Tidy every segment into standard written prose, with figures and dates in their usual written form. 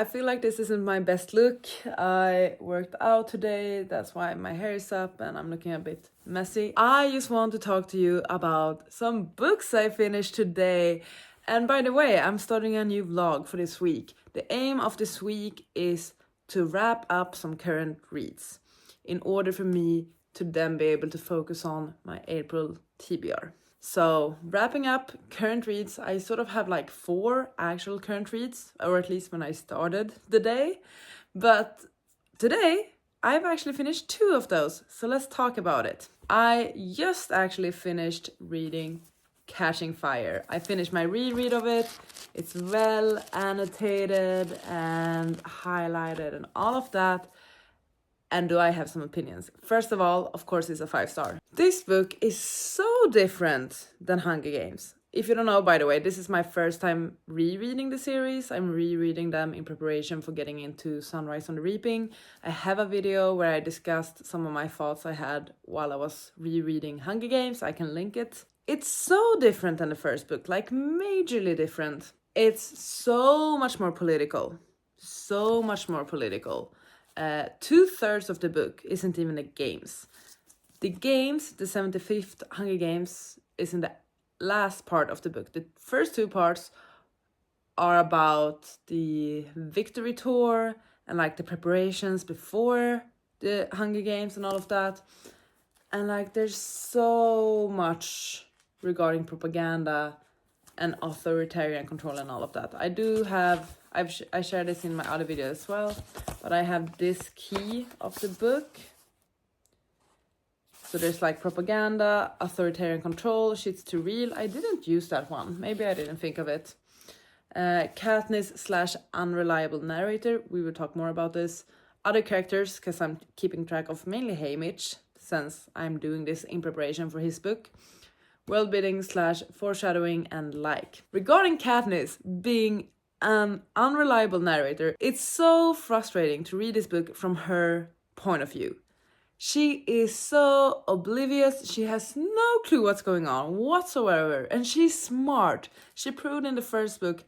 I feel like this isn't my best look. I worked out today, that's why my hair is up and I'm looking a bit messy. I just want to talk to you about some books I finished today. And by the way, I'm starting a new vlog for this week. The aim of this week is to wrap up some current reads in order for me to then be able to focus on my April TBR. So wrapping up current reads, I sort of have like 4 actual current reads, or at least when I started the day. But today I've actually finished 2 of those, so let's talk about it. I just actually finished reading Catching Fire. I finished my reread of it. It's well annotated and highlighted and all of that. And do I have some opinions? First of all, of course, it's a 5-star. This book is so different than Hunger Games. If you don't know, by the way, this is my first time rereading the series. I'm rereading them in preparation for getting into Sunrise on the Reaping. I have a video where I discussed some of my thoughts I had while I was rereading Hunger Games. I can link it. It's so different than the first book, like majorly different. It's so much more political. So much more political. 2/3 of the book isn't even the games. The games, the 75th Hunger Games, is in the last part of the book. The first 2 parts are about the victory tour and like the preparations before the Hunger Games and all of that. And like there's so much regarding propaganda and authoritarian control and all of that. I do have, I shared this in my other video as well, but I have this key of the book. So there's like propaganda, authoritarian control, shit's too real. I didn't use that one. Maybe I didn't think of it. Katniss / unreliable narrator. We will talk more about this. Other characters, because I'm keeping track of mainly Haymitch, since I'm doing this in preparation for his book. World building / foreshadowing and like. Regarding Katniss being an unreliable narrator, it's so frustrating to read this book from her point of view. She is so oblivious, she has no clue what's going on whatsoever, and she's smart. She proved in the first book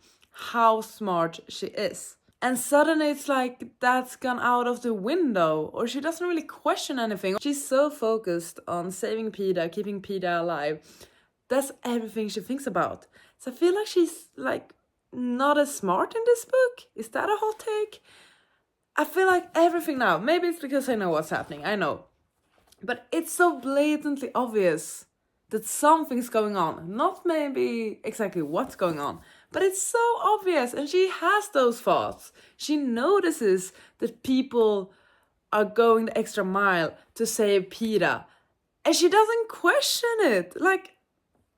how smart she is. And suddenly it's like that's gone out of the window, or she doesn't really question anything. She's so focused on saving Peeta, keeping Peeta alive. That's everything she thinks about. So I feel like she's like not as smart in this book. Is that a hot take? I feel like everything now, maybe it's because I know what's happening, I know. But it's so blatantly obvious that something's going on. Not maybe exactly what's going on, but it's so obvious, and she has those thoughts. She notices that people are going the extra mile to save Peeta, and she doesn't question it. Like,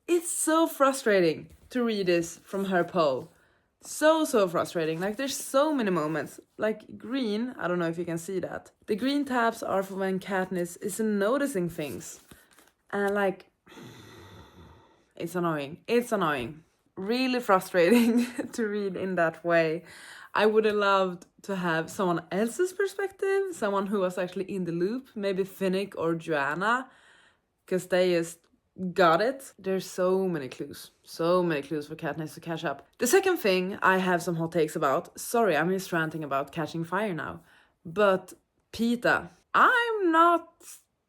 it's so frustrating to read this from her poll. So frustrating. Like, there's so many moments. Like, green, I don't know if you can see that. The green tabs are for when Katniss isn't noticing things. And like, it's annoying. It's annoying. Really frustrating to read in that way. I would have loved to have someone else's perspective, someone who was actually in the loop, maybe Finnick or Joanna, because they just got it. There's so many clues for Katniss to catch up. The second thing I have some hot takes about, sorry, I'm just ranting about Catching Fire now, but Peeta. I'm not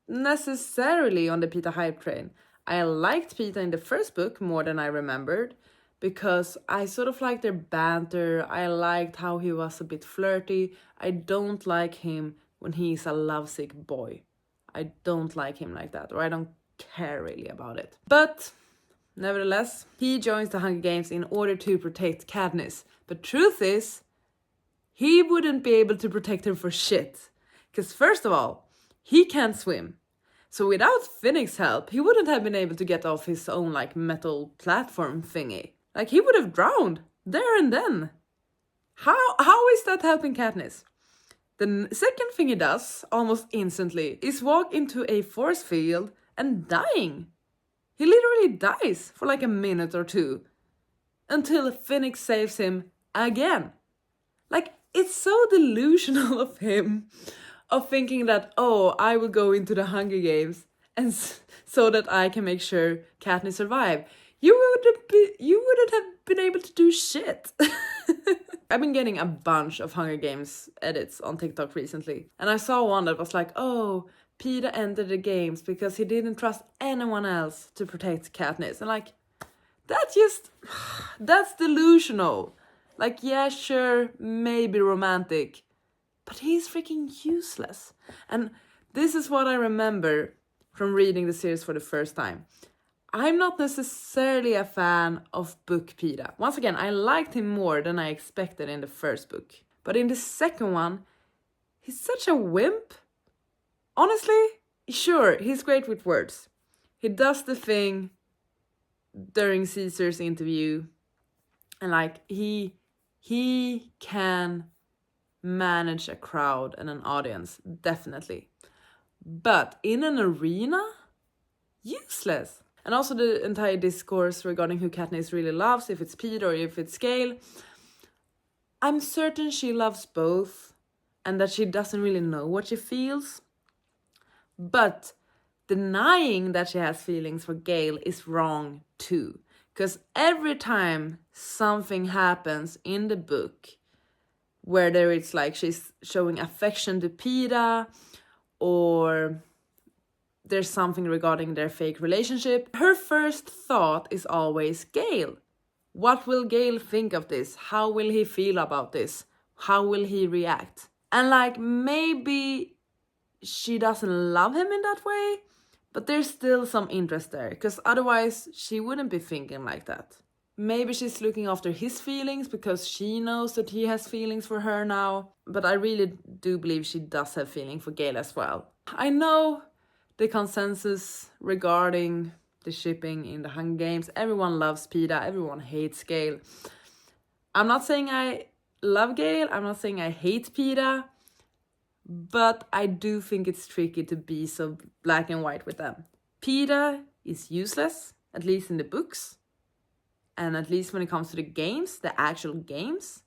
necessarily on the Peeta hype train. I liked Peeta in the first book more than I remembered, because I sort of liked their banter. I liked how he was a bit flirty. I don't like him when he's a lovesick boy. I don't like him like that, or I don't care really about it. But nevertheless, he joins the Hunger Games in order to protect Katniss. But truth is, he wouldn't be able to protect her for shit. Because first of all, he can't swim. So without Finnick's help, he wouldn't have been able to get off his own like metal platform thingy. Like, he would have drowned there and then. How is that helping Katniss? The second thing he does, almost instantly, is walk into a force field and dying. He literally dies for like a minute or 2 until Finnick saves him again. Like, it's so delusional of him, of thinking that, oh, I will go into the Hunger Games and so that I can make sure Katniss survive. You wouldn't have been able to do shit. I've been getting a bunch of Hunger Games edits on TikTok recently. And I saw one that was like, oh, Peter entered the games because he didn't trust anyone else to protect Katniss. And like, that's delusional. Like, yeah, sure, maybe romantic, but he's freaking useless. And this is what I remember from reading the series for the first time. I'm not necessarily a fan of book Peter. Once again, I liked him more than I expected in the first book. But in the second one, he's such a wimp. Honestly, sure, he's great with words. He does the thing during Caesar's interview, and like he can manage a crowd and an audience, definitely. But in an arena, useless. And also the entire discourse regarding who Katniss really loves, if it's Peter or if it's Gale. I'm certain she loves both and that she doesn't really know what she feels. But denying that she has feelings for Gale is wrong too. Because every time something happens in the book, whether it's like she's showing affection to Peeta or there's something regarding their fake relationship, her first thought is always Gale. What will Gale think of this? How will he feel about this? How will he react? And like, maybe she doesn't love him in that way, but there's still some interest there, because otherwise she wouldn't be thinking like that. Maybe she's looking after his feelings because she knows that he has feelings for her now, but I really do believe she does have feeling for Gale as well. I know the consensus regarding the shipping in the Hunger Games. Everyone loves Peeta, everyone hates Gale. I'm not saying I love Gale, I'm not saying I hate Peeta, but I do think it's tricky to be so black and white with them. Peeta is useless, at least in the books, and at least when it comes to the games, the actual games.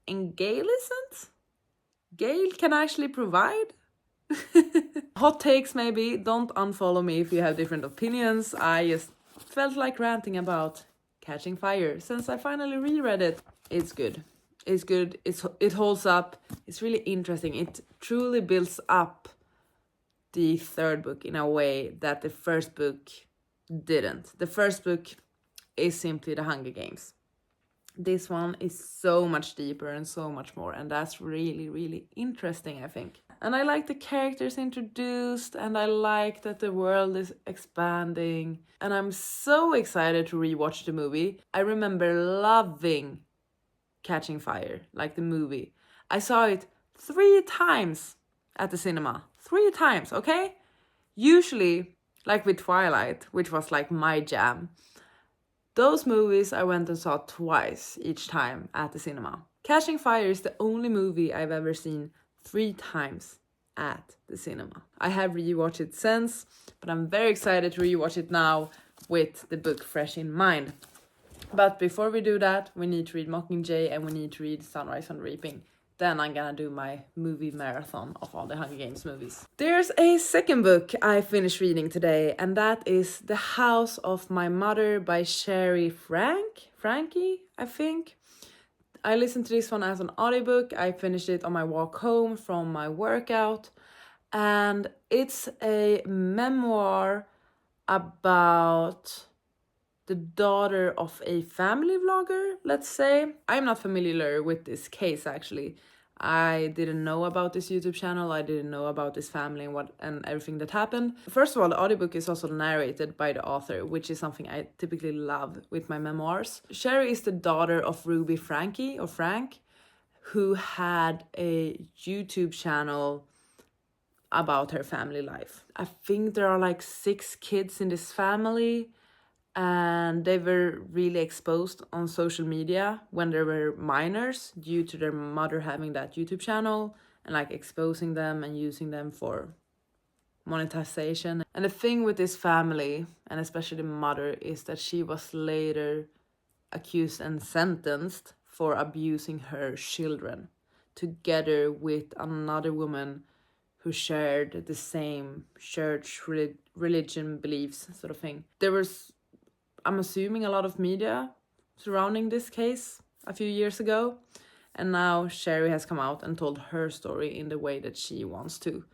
And Gale isn't. Gale can actually provide. Hot takes maybe, don't unfollow me if you have different opinions. I just felt like ranting about Catching Fire since I finally reread it. It's good. It's good. It holds up. It's really interesting. It truly builds up the third book in a way that the first book didn't. The first book is simply the Hunger Games. This one is so much deeper and so much more, and that's really, really interesting, I think. And I like the characters introduced, and I like that the world is expanding, and I'm so excited to rewatch the movie. I remember loving Catching Fire, like the movie. I saw it 3 times at the cinema. 3 times, okay? Usually, like with Twilight, which was like my jam, those movies I went and saw twice each time at the cinema. Catching Fire is the only movie I've ever seen 3 times at the cinema. I have rewatched it since, but I'm very excited to rewatch it now with the book fresh in mind. But before we do that, we need to read Mockingjay and we need to read Sunrise on Reaping. Then I'm gonna do my movie marathon of all the Hunger Games movies. There's a second book I finished reading today, and that is The House of My Mother by Sherry Frankie, I think. I listened to this one as an audiobook. I finished it on my walk home from my workout. And it's a memoir about the daughter of a family vlogger, let's say. I'm not familiar with this case, actually. I didn't know about this YouTube channel. I didn't know about this family and everything that happened. First of all, the audiobook is also narrated by the author, which is something I typically love with my memoirs. Sherry is the daughter of Ruby Frank, who had a YouTube channel about her family life. I think there are like 6 kids in this family, and they were really exposed on social media when they were minors due to their mother having that YouTube channel and like exposing them and using them for monetization. And the thing with this family, and especially the mother, is that she was later accused and sentenced for abusing her children together with another woman who shared the same church religion beliefs, sort of thing. There was, I'm assuming, a lot of media surrounding this case. a few years ago. And now Sherry has come out and told her story in the way that she wants to,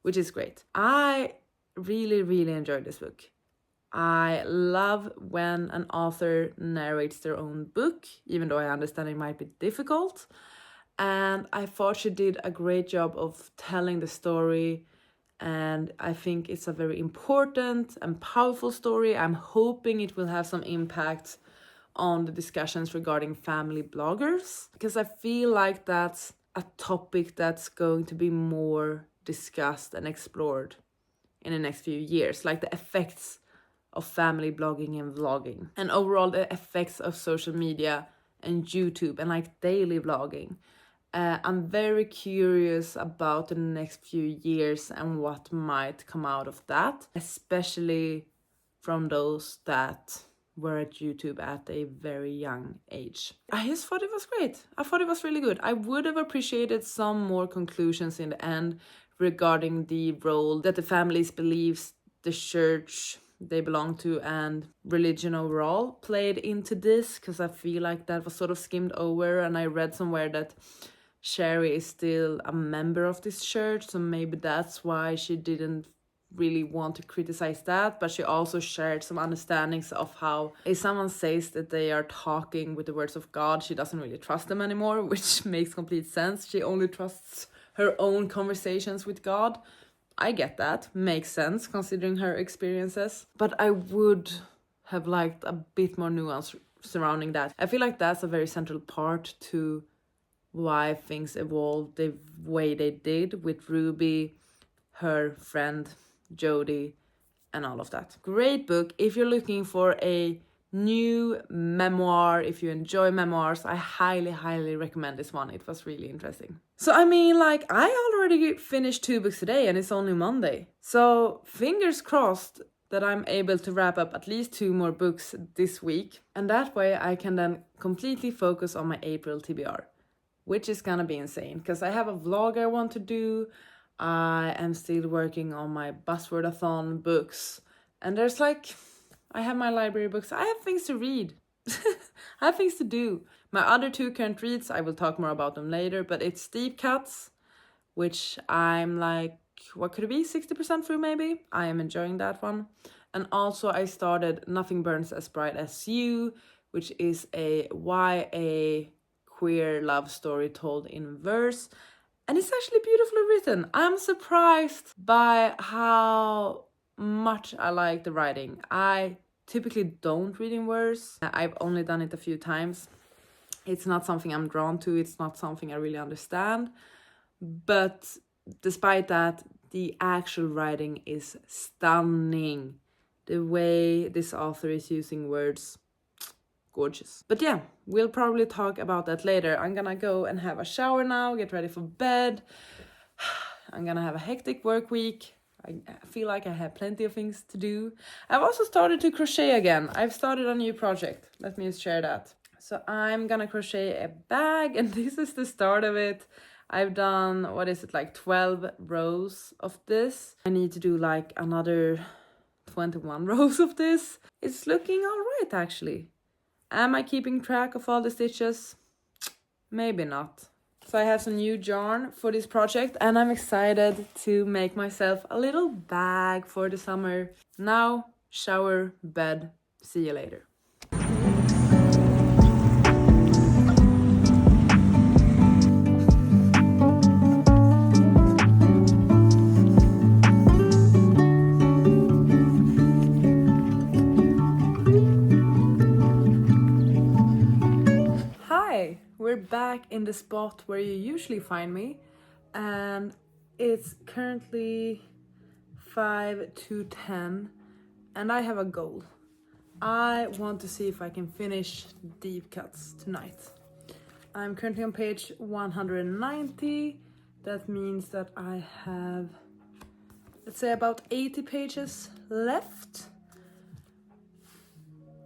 which is great. I really, really enjoyed this book. I love when an author narrates their own book, even though I understand it might be difficult. And I thought she did a great job of telling the story. And I think it's a very important and powerful story. I'm hoping it will have some impact on the discussions regarding family bloggers, because I feel like that's a topic that's going to be more discussed and explored in the next few years, like the effects of family blogging and vlogging, and overall the effects of social media and YouTube and like daily vlogging. I'm very curious about the next few years and what might come out of that, especially from those that were at YouTube at a very young age. I just thought it was great. I thought it was really good. I would have appreciated some more conclusions in the end regarding the role that the families believes the church they belong to and religion overall played into this, because I feel like that was sort of skimmed over, and I read somewhere that Sherry is still a member of this church, so maybe that's why she didn't really want to criticize that. But she also shared some understandings of how if someone says that they are talking with the words of God, she doesn't really trust them anymore, which makes complete sense. She only trusts her own conversations with God. I get that, makes sense considering her experiences, but I would have liked a bit more nuance surrounding that. I feel like that's a very central part to why things evolved the way they did with Ruby, her friend Jody, and all of that. Great book. If you're looking for a new memoir, if you enjoy memoirs, I highly, highly recommend this one. It was really interesting. So I mean, like, I already finished 2 books today and it's only Monday. So fingers crossed that I'm able to wrap up at least 2 more books this week. And that way I can then completely focus on my April TBR, which is gonna be insane because I have a vlog I want to do. I am still working on my Buzzwordathon books. And there's like, I have my library books. I have things to read. I have things to do. My other 2 current reads, I will talk more about them later, but it's Deep Cuts, which I'm like, what could it be? 60% through maybe? I am enjoying that one. And also I started Nothing Burns as Bright as You, which is a YA queer love story told in verse. And it's actually beautifully written. I'm surprised by how much I like the writing. I typically don't read in verse. I've only done it a few times. It's not something I'm drawn to. It's not something I really understand. But despite that, the actual writing is stunning. The way this author is using words, gorgeous. But yeah, we'll probably talk about that later. I'm gonna go and have a shower now, get ready for bed. I'm gonna have a hectic work week. I feel like I have plenty of things to do. I've also started to crochet again. I've started a new project. Let me just share that. So I'm gonna crochet a bag, and this is the start of it. I've done, 12 rows of this. I need to do like another 21 rows of this. It's looking all right, actually. Am I keeping track of all the stitches? Maybe not. So I have some new yarn for this project and I'm excited to make myself a little bag for the summer. Now, shower, bed, see you later. We're back in the spot where you usually find me, and it's currently 5 to 10, and I have a goal. I want to see if I can finish Deep Cuts tonight. I'm currently on page 190. That means that I have, let's say, about 80 pages left.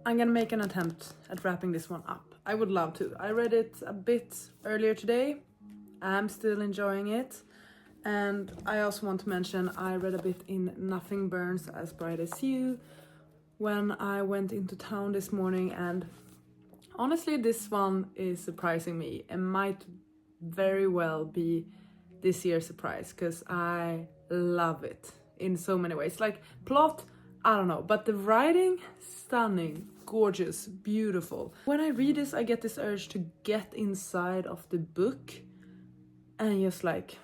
I'm gonna make an attempt at wrapping this one up. I would love to. I read it a bit earlier today. I'm still enjoying it. And I also want to mention I read a bit in Nothing Burns as Bright as You when I went into town this morning, and Honestly, this one is surprising me and might very well be this year's surprise because I love it in so many ways. Like plot, I don't know, but the writing, stunning, gorgeous, beautiful. When I read this, I get this urge to get inside of the book and just like,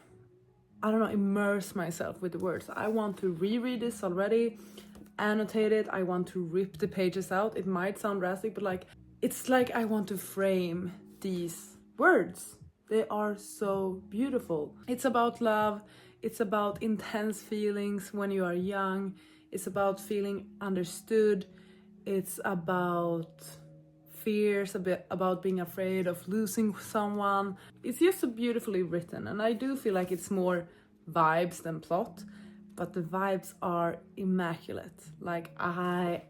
I don't know, immerse myself with the words. I want to reread this already, annotate it, I want to rip the pages out. It might sound drastic, but like, it's like I want to frame these words. They are so beautiful. It's about love, it's about intense feelings when you are young, it's about feeling understood, it's about fears, a bit about being afraid of losing someone. It's just so beautifully written, and I do feel like it's more vibes than plot, but the vibes are immaculate. Like, I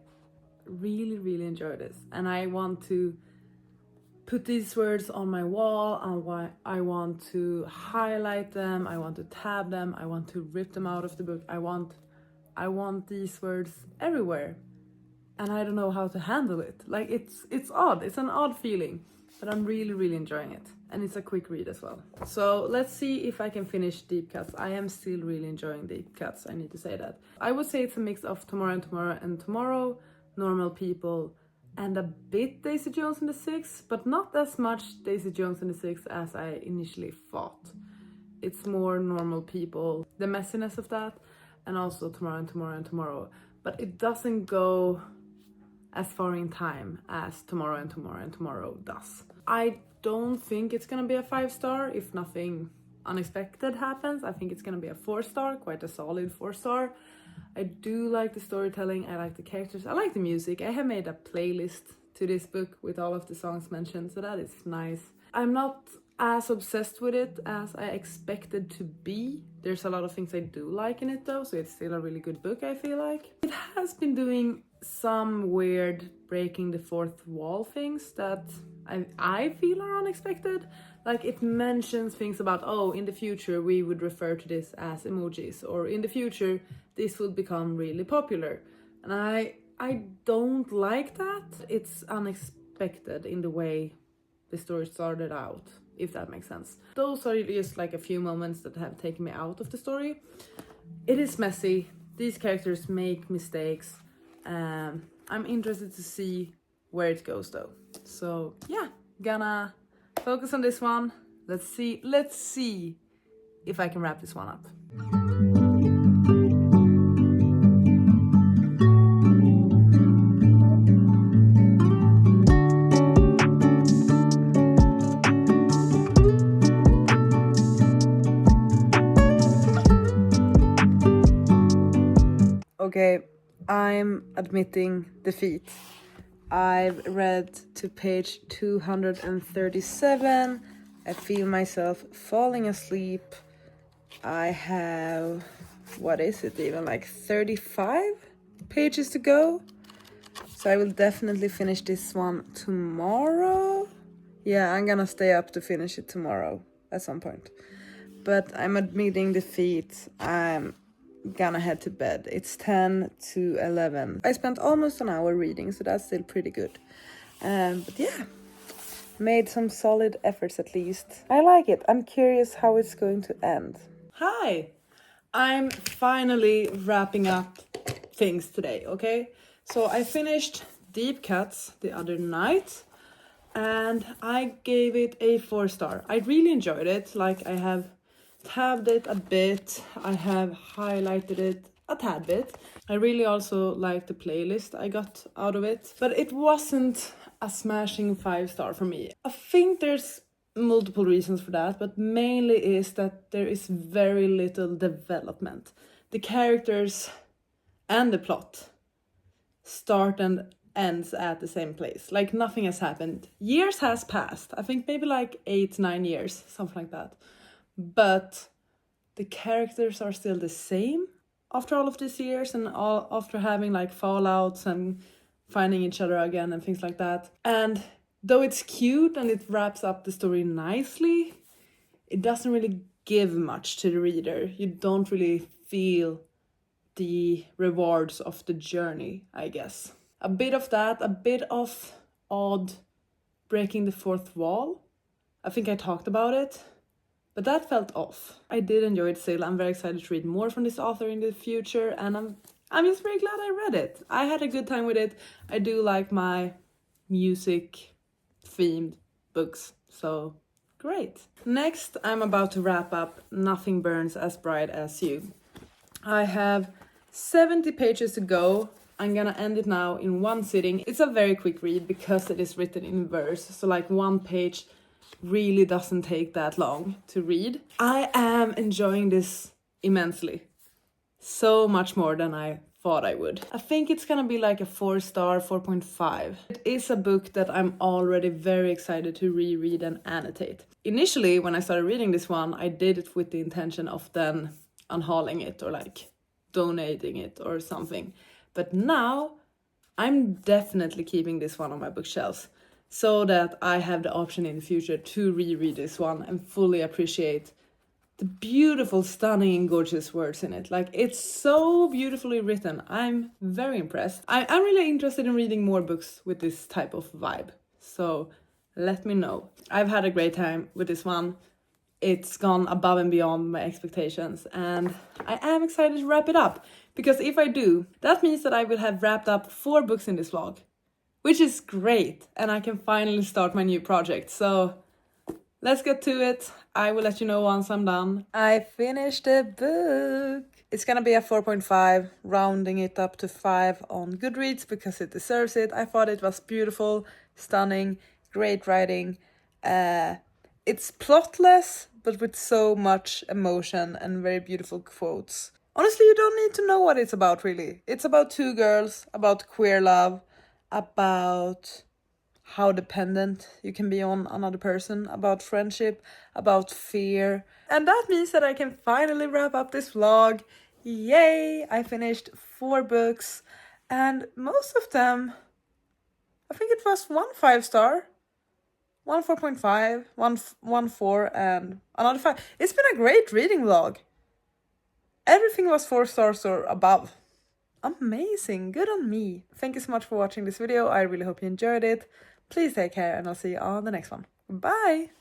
really enjoy this, and I want to put these words on my wall, and I want to highlight them, I want to tab them, I want to rip them out of the book. I want these words everywhere, and I don't know how to handle it. Like, it's odd, it's an odd feeling, but I'm really enjoying it, and it's a quick read as well. So let's see if I can finish Deep Cuts. I am still really enjoying Deep Cuts, I need to say that. I would say it's a mix of Tomorrow and Tomorrow and Tomorrow, Normal People, and a bit Daisy Jones and the Six, but not as much Daisy Jones and the Six as I initially thought. It's more Normal People, the messiness of that, and also Tomorrow and Tomorrow and Tomorrow, but it doesn't go as far in time as Tomorrow and Tomorrow and Tomorrow does. I don't think it's gonna be a 5-star if nothing unexpected happens. I think it's gonna be a 4-star, quite a solid 4-star. I do like the storytelling, I like the characters, I like the music. I have made a playlist to this book with all of the songs mentioned, so that is nice. I'm not as obsessed with it as I expected to be. There's a lot of things I do like in it though, so it's still a really good book, I feel like. It has been doing some weird breaking the fourth wall things that I feel are unexpected. Like, it mentions things about, oh, in the future we would refer to this as emojis, or in the future this will become really popular. And I don't like that. It's unexpected in the way the story started out, if that makes sense. Those are just like a few moments that have taken me out of the story. It is messy. These characters make mistakes. I'm interested to see where it goes though. So yeah, gonna focus on this one. Let's see if I can wrap this one up. Okay, I'm admitting defeat. I've read to page 237. I feel myself falling asleep. I have, what is it even, like 35 pages to go. So I will definitely finish this one tomorrow. Yeah, I'm gonna stay up to finish it tomorrow at some point. But I'm admitting defeat. I'm gonna head to bed. It's 10 to 11. I spent almost an hour reading, so that's still pretty good. But yeah, made some solid efforts at least. I like it. I'm curious how it's going to end. Hi! I'm finally wrapping up things today, okay? So I finished Deep Cuts the other night, and I gave it a 4-star. I really enjoyed it. Like, I have tabbed it a bit, I have highlighted it a tad bit. I really also liked the playlist I got out of it, but it wasn't a smashing 5-star for me. I think there's multiple reasons for that, but mainly is that there is very little development. The characters and the plot start and ends at the same place. Like, nothing has happened. Years has passed. I think maybe like 8-9 years, something like that. But the characters are still the same after all of these years, and all after having like fallouts and finding each other again and things like that. And though it's cute and it wraps up the story nicely, it doesn't really give much to the reader. You don't really feel the rewards of the journey, I guess. A bit of that, a bit of odd Breaking the Fourth Wall. I think I talked about it, but that felt off. I did enjoy it still. I'm very excited to read more from this author in the future, and I'm just very glad I read it. I had a good time with it. I do like my music themed books, so great. Next, I'm about to wrap up Nothing Burns as Bright as You. I have 70 pages to go. I'm gonna end it now in one sitting. It's a very quick read because it is written in verse, so like one page really doesn't take that long to read. I am enjoying this immensely. So much more than I thought I would. I think it's gonna be like a 4-star, 4.5. It is a book that I'm already very excited to reread and annotate. Initially, when I started reading this one, I did it with the intention of then unhauling it or like donating it or something. But now I'm definitely keeping this one on my bookshelves so that I have the option in the future to reread this one and fully appreciate the beautiful, stunning, and gorgeous words in it. Like, it's so beautifully written. I'm very impressed. I'm really interested in reading more books with this type of vibe. So let me know. I've had a great time with this one. It's gone above and beyond my expectations, and I am excited to wrap it up. Because if I do, that means that I will have wrapped up 4 books in this vlog, which is great, and I can finally start my new project. So let's get to it. I will let you know once I'm done. I finished the book. It's gonna be a 4.5, rounding it up to 5 on Goodreads because it deserves it. I thought it was beautiful, stunning, great writing. It's plotless, but with so much emotion and very beautiful quotes. Honestly, you don't need to know what it's about, really. It's about 2 girls, about queer love, about how dependent you can be on another person, about friendship, about fear. And that means that I can finally wrap up this vlog. Yay! I finished 4 books, and most of them, I think it was 1 5-star, 1 4.5, 1 4, and another 5. It's been a great reading vlog. Everything was 4 stars or above. Amazing, good on me. Thank you so much for watching this video. I really hope you enjoyed it. Please take care, and I'll see you on the next one. Bye!